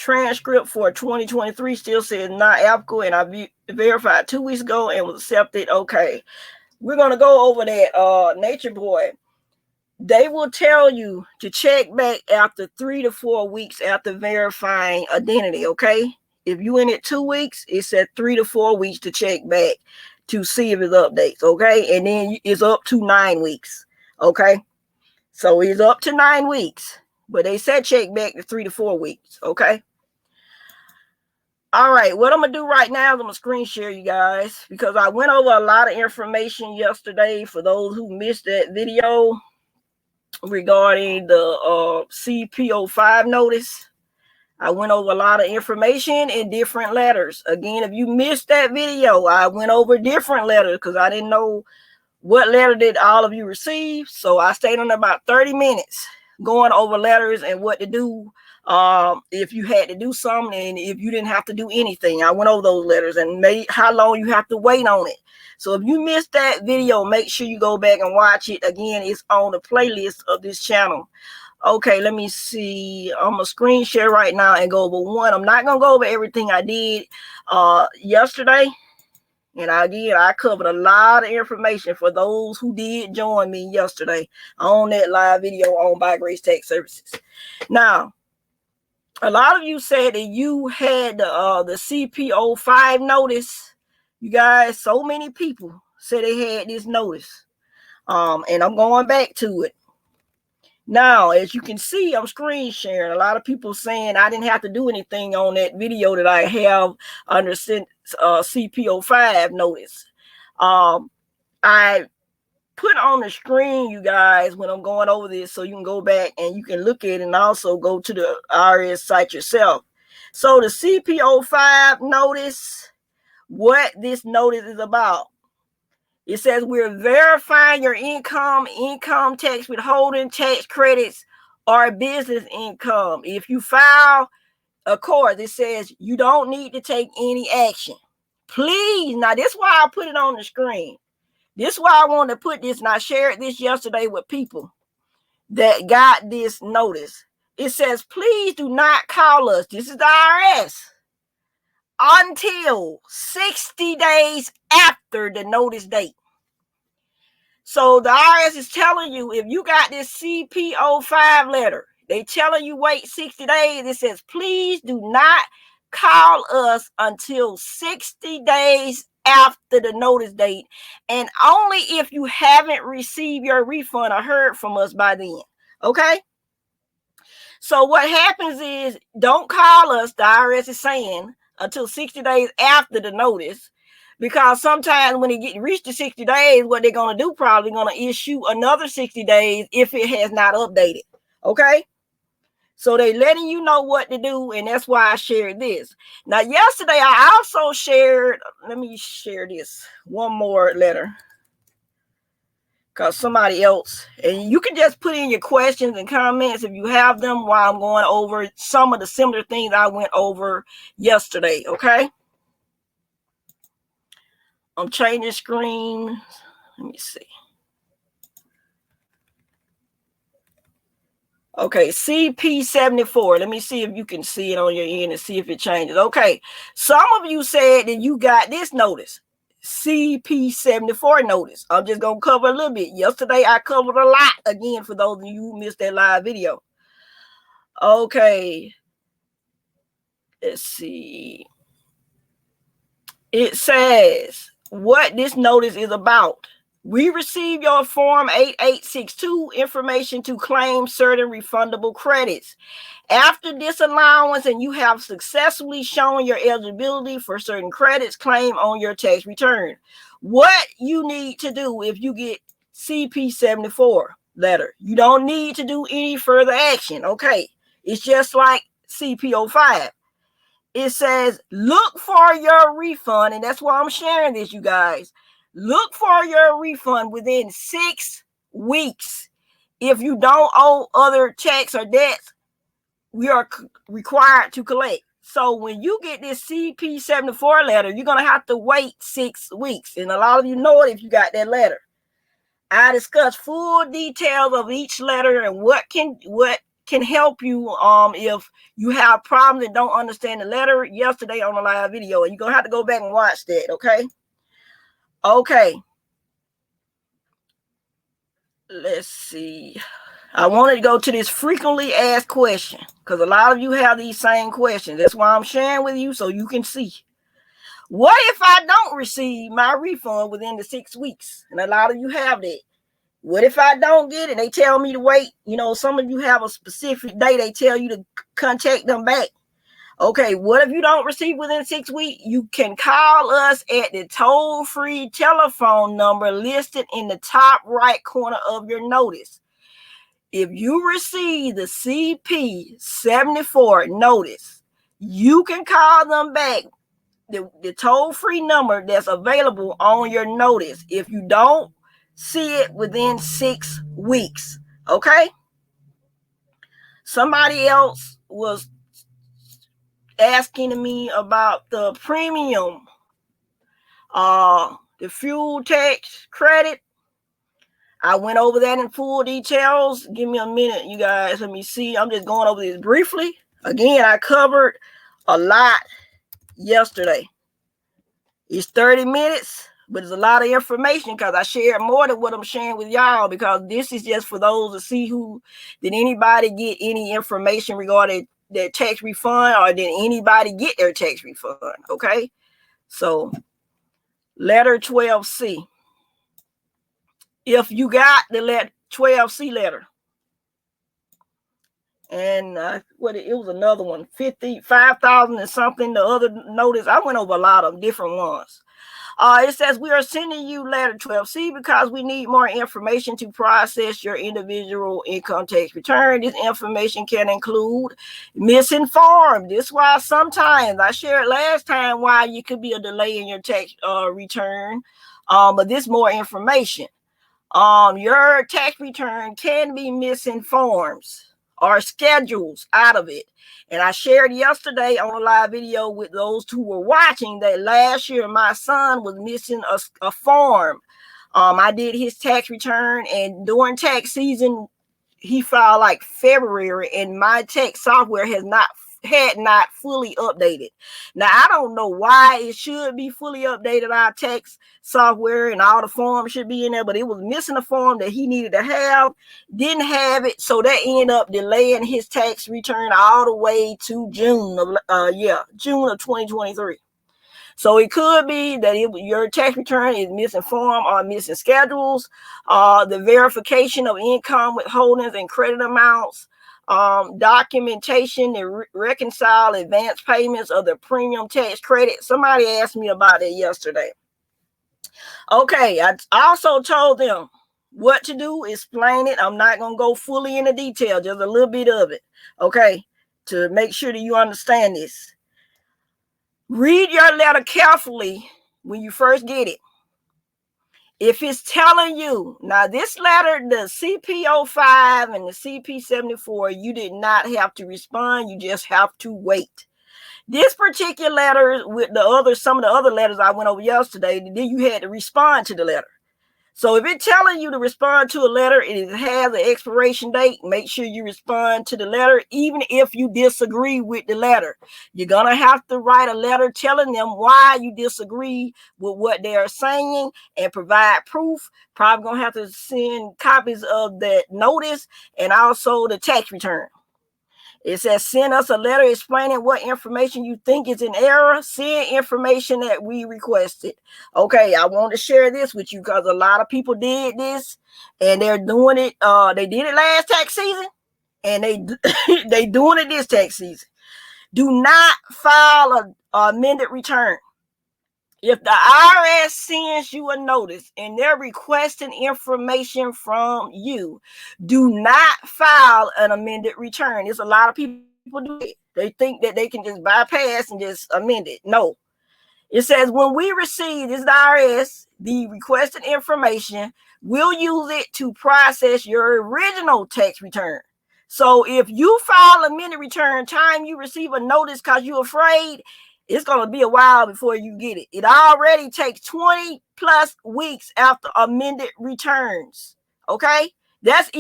transcript for 2023 still says not applicable, and I verified 2 weeks ago and was accepted. Okay, we're gonna go over that. Nature Boy, they will tell you to check back after 3 to 4 weeks after verifying identity. Okay, if you in it 2 weeks, it said 3 to 4 weeks to check back to see if it updates. Okay, and then it's up to 9 weeks. Okay, so it's up to 9 weeks, but they said check back to 3 to 4 weeks. Okay. All right, what I'm going to do right now is I'm going to screen share you guys, because I went over a lot of information yesterday for those who missed that video regarding the CP05 notice. I went over a lot of information in different letters. Again, if you missed that video, I went over different letters because I didn't know what letter did all of you receive. So I stayed on about 30 minutes going over letters and what to do if you had to do something and if you didn't have to do anything. I went over those letters and how long you have to wait on it. So if you missed that video, make sure you go back and watch it. Again, it's on the playlist of this channel. Okay, let me see. I'm going to screen share right now and go over one. I'm not going to go over everything I did yesterday. And again, I covered a lot of information for those who did join me yesterday on that live video on By Grace Tax Services. Now, a lot of you said that you had the CP05 notice. You guys, so many people said they had this notice. And I'm going back to it. Now, as you can see, I'm screen sharing. A lot of people saying I didn't have to do anything on that video that I have under CP05 notice. I put on the screen, you guys, when I'm going over this, so you can go back and you can look at it and also go to the IRS site yourself. So the CP05 notice, what this notice is about. It says we're verifying your income tax withholding, tax credits, or business income. If you file, of course, it says you don't need to take any action. Please, now this is why I put it on the screen. This is why I wanted to put this, and I shared this yesterday with people that got this notice. It says, please do not call us. This is the IRS. Until 60 days after the notice date. So the IRS is telling you, if you got this CP05 letter, they telling you wait 60 days. It says, please do not call us until 60 days after the notice date, and only if you haven't received your refund or heard from us by then. Okay? So what happens is, don't call us, the IRS is saying, until 60 days after the notice, because sometimes when it reach the 60 days, what they're going to do, probably going to issue another 60 days if it has not updated. Okay? So they letting you know what to do, and that's why I shared this. Now, yesterday, I also shared, let me share this, one more letter, because somebody else, and you can just put in your questions and comments if you have them while I'm going over some of the similar things I went over yesterday, okay? I'm changing screen. Let me see. Okay, CP74. Let me see if you can see it on your end and see if it changes. Okay, some of you said that you got this notice, CP74 notice. I'm just going to cover a little bit. Yesterday, I covered a lot, again, for those of you who missed that live video. Okay, let's see. It says what this notice is about. We received your Form 8862 information to claim certain refundable credits. After disallowance and you have successfully shown your eligibility for certain credits, claim on your tax return. What you need to do if you get CP74 letter, you don't need to do any further action. Okay, it's just like CP05. It says, look for your refund, and that's why I'm sharing this, you guys. Look for your refund within 6 weeks. If you don't owe other tax or debts, we are required to collect. So when you get this CP74 letter, you're going to have to wait 6 weeks. And a lot of you know it if you got that letter. I discuss full details of each letter and what can help you if you have problems and don't understand the letter yesterday on the live video. And you're going to have to go back and watch that, okay? Okay. Let's see. I wanted to go to this frequently asked question because a lot of you have these same questions. That's why I'm sharing with you so you can see. What if I don't receive my refund within the 6 weeks? And a lot of you have that. What if I don't get it? They tell me to wait. You know, some of you have a specific day. They tell you to contact them back. Okay, what if you don't receive within 6 weeks? You can call us at the toll-free telephone number listed in the top right corner of your notice. If you receive the CP 74 notice, you can call them back. The toll-free number that's available on your notice if you don't see it within 6 weeks. Okay? Somebody else was asking me about the premium, the fuel tax credit. I went over that in full details. Give me a minute, you guys. Let me see. I'm just going over this briefly. Again, I covered a lot yesterday. It's 30 minutes, but it's a lot of information because I shared more than what I'm sharing with y'all, because this is just for those to see did anybody get any information regarding their tax refund, or did anybody get their tax refund? Okay, so letter 12C. If you got the 12C letter, and it was another one, 55,000 and something, the other notice, I went over a lot of different ones. It says, we are sending you letter 12C because we need more information to process your individual income tax return. This information can include misinformed. This is why sometimes I shared last time why you could be a delay in your tax return. But this more information. Your tax return can be misinformed or schedules out of it. And I shared yesterday on a live video with those who were watching that last year my son was missing a form. I did his tax return, and during tax season he filed like February, and my tax software had not fully updated. Now, I don't know why it should be fully updated. Our tax software and all the forms should be in there, but it was missing a form that he needed to have, didn't have it, so that ended up delaying his tax return all the way to June of 2023. So it could be that your tax return is missing form or missing schedules, the verification of income withholdings and credit amounts, documentation to reconcile advance payments of the premium tax credit. Somebody asked me about it yesterday. Okay, I also told them what to do, explain it. I'm not going to go fully into detail, just a little bit of it, okay, to make sure that you understand this. Read your letter carefully when you first get it. If it's telling you, now this letter, the CP05 and the CP74, you did not have to respond. You just have to wait. This particular letter with some of the other letters I went over yesterday, then you had to respond to the letter. So if it's telling you to respond to a letter, it has an expiration date, make sure you respond to the letter, even if you disagree with the letter. You're going to have to write a letter telling them why you disagree with what they're saying and provide proof. Probably going to have to send copies of that notice and also the tax return. It says, send us a letter explaining what information you think is in error. Send information that we requested. Okay, I want to share this with you because a lot of people did this and they're doing it. They did it last tax season and they doing it this tax season. Do not file an amended return. If the IRS sends you a notice and they're requesting information from you, do not file an amended return. There's a lot of people do it. They think that they can just bypass and just amend it. No. It says, when we receive this IRS, the requested information, we'll use it to process your original tax return. So if you file an amended return, time you receive a notice because you're afraid, it's going to be a while before you get it. It already takes 20 plus weeks after amended returns. Okay? That's